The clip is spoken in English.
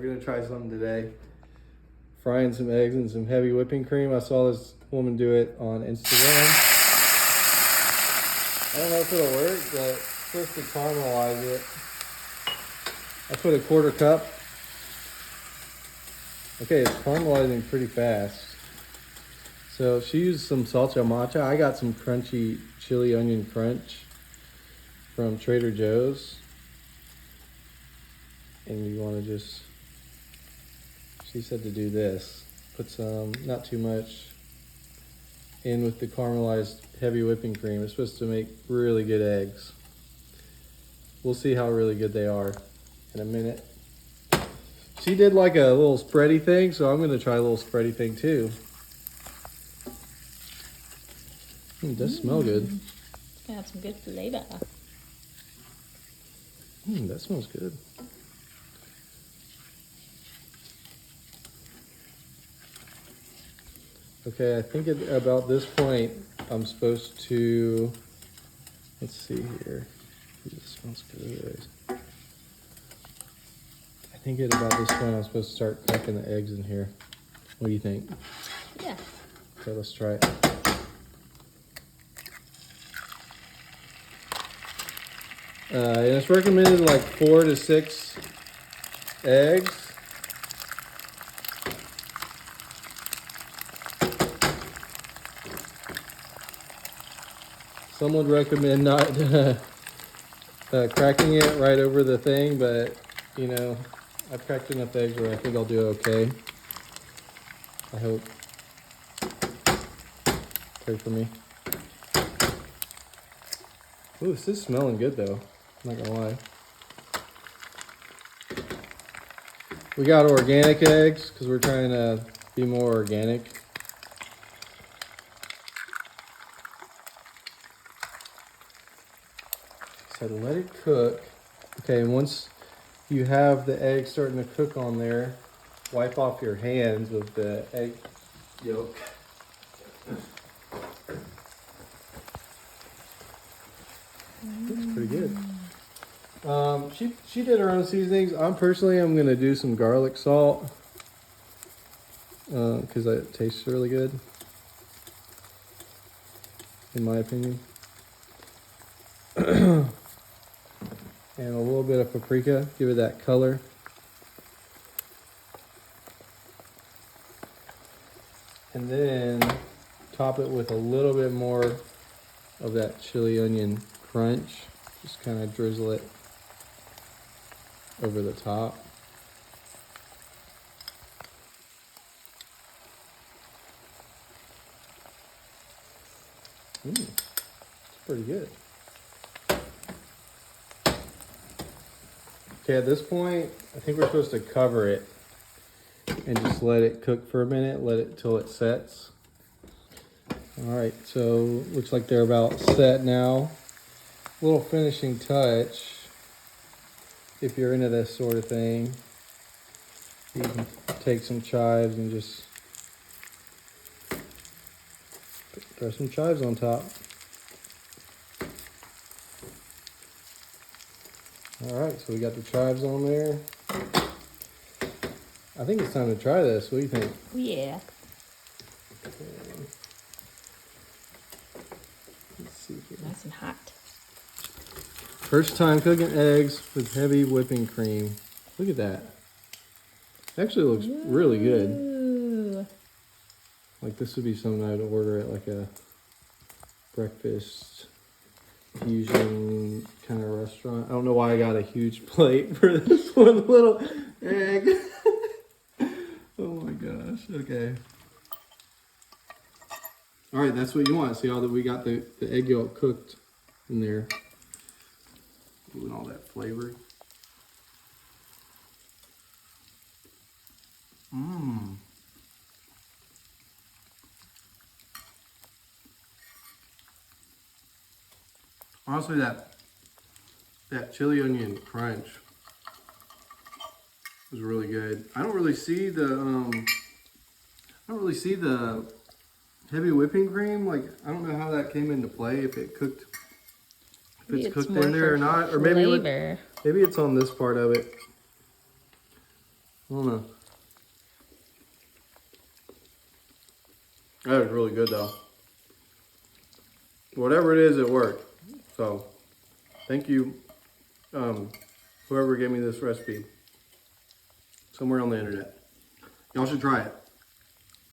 we're gonna try something today. Frying some eggs and some heavy whipping cream. I saw this woman do it on Instagram. I don't know if it'll work, but it's supposed to caramelize it. I put a 1/4 cup. Okay, it's caramelizing pretty fast. So she used some salsa matcha. I got some crunchy chili onion crunch from Trader Joe's. And you want to just, she said to do this. Put some, not too much, in with the caramelized heavy whipping cream. It's supposed to make really good eggs. We'll see how really good they are in a minute. She did like a little spready thing, so I'm gonna try a little spready thing too. It does smell good. It's gonna have some good flavor. That smells good. Okay, I think at about this point, I'm supposed to, let's see here. It smells good. I think at about this point, I'm supposed to start cracking the eggs in here. What do you think? Yeah. Okay, let's try it. And it's recommended like 4 to 6 eggs. Some would recommend not cracking it right over the thing, but you know, I've cracked enough eggs where I think I'll do okay. I hope. Pray for me. Ooh, this is smelling good though. I'm not gonna lie. We got organic eggs because we're trying to be more organic. So let it cook. Okay, and once you have the egg starting to cook on there, wipe off your hands with the egg yolk. Looks pretty good. She did her own seasonings. I'm gonna do some garlic salt because it tastes really good, in my opinion. And a little bit of paprika, give it that color. And then top it with a little bit more of that chili onion crunch. Just kind of drizzle it over the top. It's pretty good. Okay, at this point, I think we're supposed to cover it and just let it cook for a minute, let it till it sets. All right, so looks like they're about set now. Little finishing touch, if you're into this sort of thing, you can take some chives and just throw some chives on top. All right, so we got the chives on there. I think it's time to try this. What do you think? Yeah. Okay. Let's see here. Nice and hot. First time cooking eggs with heavy whipping cream. Look at that. It actually looks really good. Ooh. Like this would be something I'd order at like a breakfast fusion kind of restaurant. I don't know why I got a huge plate for this one little egg. Oh my gosh. Okay. All right, that's what you want. See how that we got the egg yolk cooked in there. Ooh, and all that flavor. Mmm. Honestly, that chili onion crunch was really good. I don't really see the heavy whipping cream. Like, I don't know how that came into play, if it's cooked in there or not, or maybe it's on this part of it. don't know. That was really good though. Whatever it is, it worked. So, thank you, whoever gave me this recipe. Somewhere on the internet. Y'all should try it.